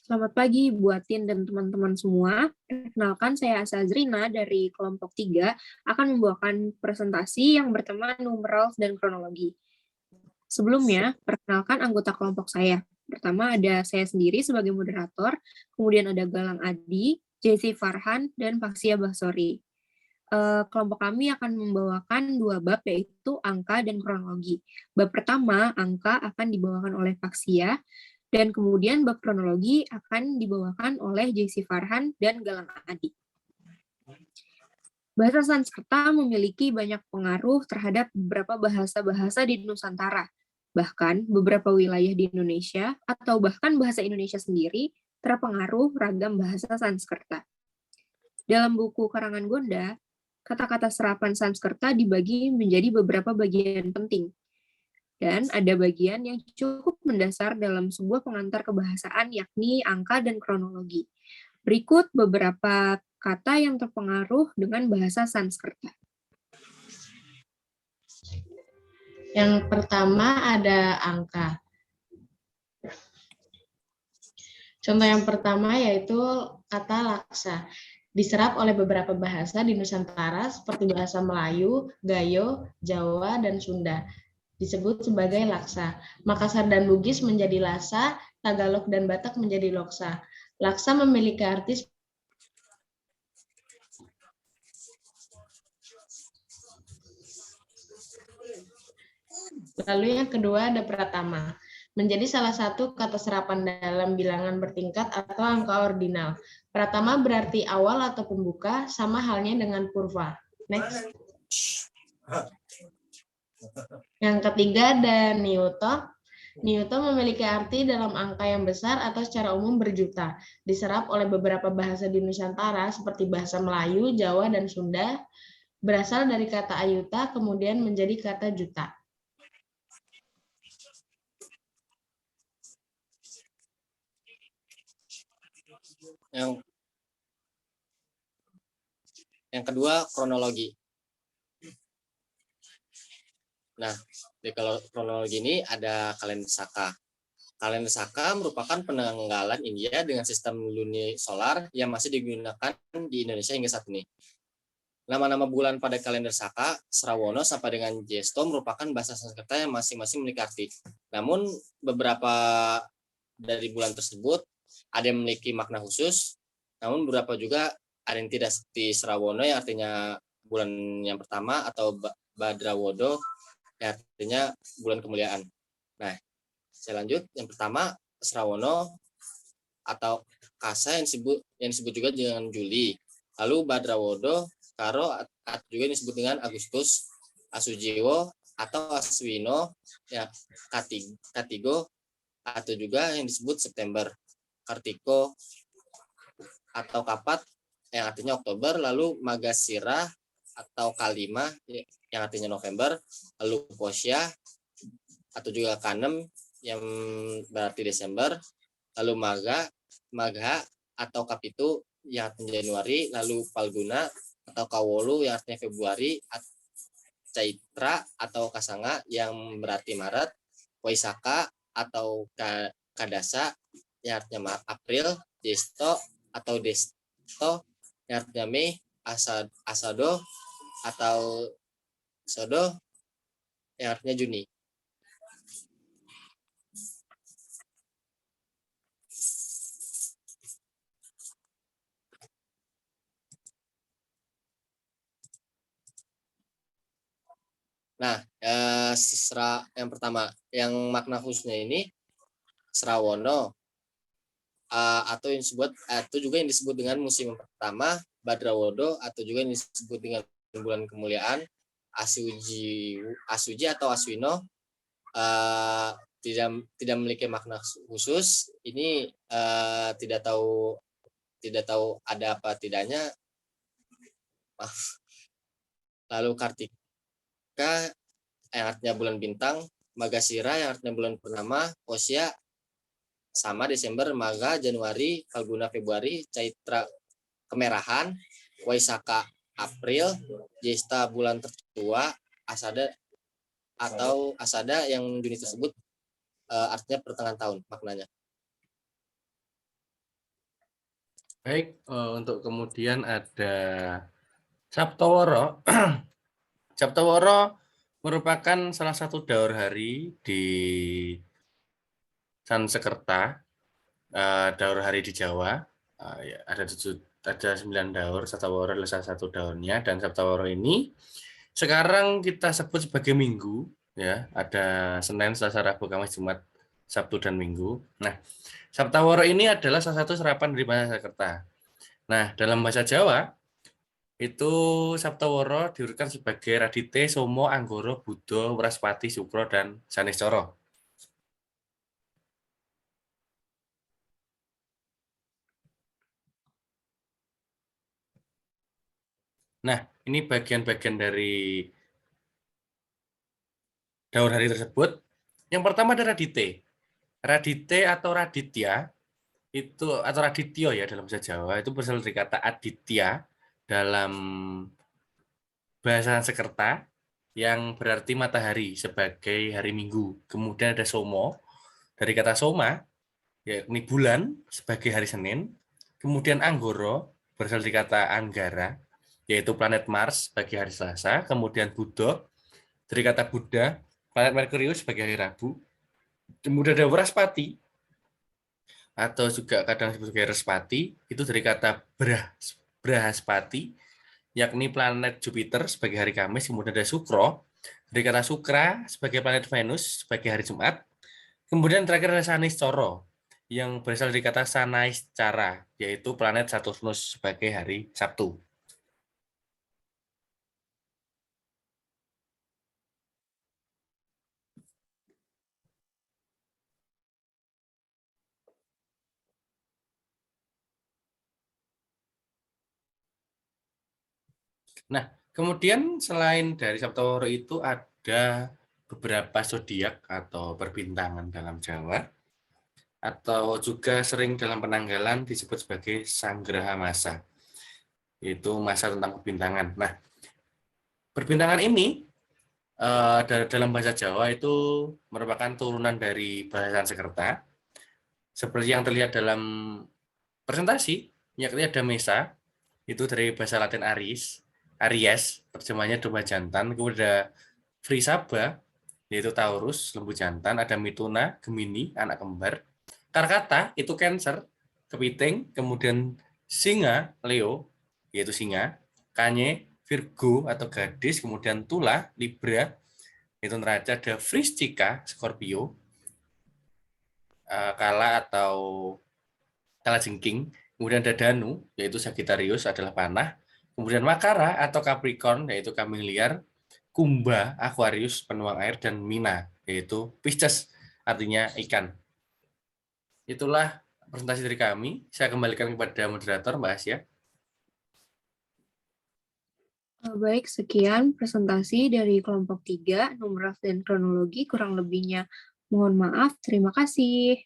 Selamat pagi buat Tin dan teman-teman semua. Perkenalkan, saya Asazrina dari kelompok 3 akan membawakan presentasi yang bertema numerals dan kronologi. Sebelumnya, perkenalkan anggota kelompok saya. Pertama ada saya sendiri sebagai moderator, kemudian ada Galang Adi, JC Farhan, dan Paksia Bahsori. Kelompok kami akan membawakan 2 bab, yaitu angka dan kronologi. Bab pertama, angka, akan dibawakan oleh Paksia, dan kemudian bab kronologi akan dibawakan oleh JC Farhan dan Galang Adi. Bahasa Sanskerta memiliki banyak pengaruh terhadap beberapa bahasa-bahasa di Nusantara. Bahkan beberapa wilayah di Indonesia atau bahkan bahasa Indonesia sendiri terpengaruh ragam bahasa Sanskerta. Dalam buku karangan Gonda, kata-kata serapan Sanskerta dibagi menjadi beberapa bagian penting. Dan ada bagian yang cukup mendasar dalam sebuah pengantar kebahasaan, yakni angka dan kronologi. Berikut beberapa kata yang terpengaruh dengan bahasa Sanskerta. Yang pertama ada angka. Contoh yang pertama yaitu kata laksa. Diserap oleh beberapa bahasa di Nusantara seperti bahasa Melayu, Gayo, Jawa, dan Sunda. Disebut sebagai laksa. Makassar dan Bugis menjadi lasa, Tagalog dan Batak menjadi loksa. Laksa memiliki arti Lalu yang kedua ada pratama. Menjadi salah satu kata serapan dalam bilangan bertingkat atau angka ordinal. Pratama berarti awal atau pembuka, sama halnya dengan purva. Next. Yang ketiga ada niuto. Niuto memiliki arti dalam angka yang besar atau secara umum berjuta. Diserap oleh beberapa bahasa di Nusantara seperti bahasa Melayu, Jawa, dan Sunda. Berasal dari kata ayuta kemudian menjadi kata juta. Yang kedua, kronologi. Nah, di kronologi ini ada kalender Saka. Kalender Saka merupakan penanggalan India dengan sistem lunisolar yang masih digunakan di Indonesia hingga saat ini. Nama-nama bulan pada kalender Saka, Srawono sampai dengan Jesto merupakan bahasa Sanskerta yang masing-masing memiliki arti. Namun beberapa dari bulan tersebut ada yang memiliki makna khusus, namun beberapa juga ada yang tidak, seperti Srawono yang artinya bulan yang pertama atau Badrawodo yang artinya bulan kemuliaan. Nah, saya lanjut. Yang pertama, Srawono atau Kasa yang disebut juga dengan Juli. Lalu Badrawodo, Karo atau juga disebut dengan Agustus, Asujiwo atau Aswino, ya, Katigo atau juga yang disebut September, Kartiko atau Kapat yang artinya Oktober, lalu Magasira atau Kalima yang artinya November, lalu Posya atau juga Kanem yang berarti Desember, lalu Magha atau Kapitu yang artinya Januari, lalu Palguna atau Kawolu yang artinya Februari, Caitra atau Kasanga yang berarti Maret, Waisaka atau Kadasa yang artinya April, Desto atau Desto yang artinya Mei, Asado atau Sodo yang artinya Juni. Nah, yang pertama, yang makna khususnya ini Srawono, atau yang juga yang disebut dengan musim pertama, Badrawodo atau juga yang disebut dengan bulan kemuliaan, Asuji atau Aswino, tidak memiliki makna khusus. Ini tidak tahu ada apa tidaknya. Lalu Kartika yang artinya bulan bintang, Magasira yang artinya bulan purnama, Posya sama Desember, Magha Januari, Falguna Februari, Caitra kemerahan, Waisaka April, Jesta bulan tertua, Asada yang Juni tersebut artinya pertengahan tahun maknanya. Baik, untuk kemudian ada Saptoworo. Saptoworo merupakan salah satu daur hari di Sansekerta, daur hari di Jawa. Ya, ada 9 daur, Saptoworo adalah salah satu daunnya, dan Saptoworo ini sekarang kita sebut sebagai Minggu, ya. Ada Senin, Selasa, Rabu, Kamis, Jumat, Sabtu, dan Minggu. Nah, Saptoworo ini adalah salah satu serapan dari bahasa Sansekerta. Nah, dalam bahasa Jawa, itu Saptoworo diurutkan sebagai Radite, Somo, Anggoro, Budo, Wraspati, Sukro, dan Saniscoro. Nah, ini bagian-bagian dari daur hari tersebut. Yang pertama ada Radite. Radite atau Raditya itu, atau Radityo ya dalam bahasa Jawa, itu berasal dari kata Aditya dalam bahasa Sanskerta yang berarti matahari sebagai hari Minggu. Kemudian ada Somo dari kata Soma, yakni bulan sebagai hari Senin. Kemudian Anggoro berasal dari kata Anggara, yaitu planet Mars sebagai hari Selasa. Kemudian Budo dari kata Buddha, planet Merkurius sebagai hari Rabu. Kemudian ada Wraspati, atau juga kadang disebut sebagai Respati, itu dari kata Brahaspati, yakni planet Jupiter sebagai hari Kamis. Kemudian ada Sukro dari kata Sukra sebagai planet Venus sebagai hari Jumat. Kemudian terakhir ada Saniscoro yang berasal dari kata Sanaiscara, yaitu planet Saturnus sebagai hari Sabtu. Nah, kemudian selain dari Saptoworo itu ada beberapa zodiak atau perbintangan dalam Jawa, atau juga sering dalam penanggalan disebut sebagai Sanggraha Masa, yaitu masa tentang perbintangan. Nah, perbintangan ini dalam bahasa Jawa itu merupakan turunan dari bahasa Sanskerta, seperti yang terlihat dalam presentasi, yakni ada Mesa, itu dari bahasa Latin Aries, terjemahnya domba jantan. Kemudian ada Vrisaba, yaitu Taurus, lembu jantan. Ada Mituna, Gemini, anak kembar. Karkata, itu Cancer, kepiting. Kemudian Singa, Leo, yaitu singa. Kanye, Virgo atau gadis. Kemudian Tula, Libra, itu neraca. Ada Vristika, Scorpio. Kala atau kalajengking. Kemudian ada Danu, yaitu Sagittarius, adalah panah. Kemudian Makara atau Capricorn, yaitu kambing liar. Kumba, Aquarius, penuang air. Dan Mina, yaitu Pisces, artinya ikan. Itulah presentasi dari kami. Saya kembalikan kepada moderator, Mbak Asya. Baik, sekian presentasi dari kelompok 3, numeral dan kronologi. Kurang lebihnya mohon maaf. Terima kasih.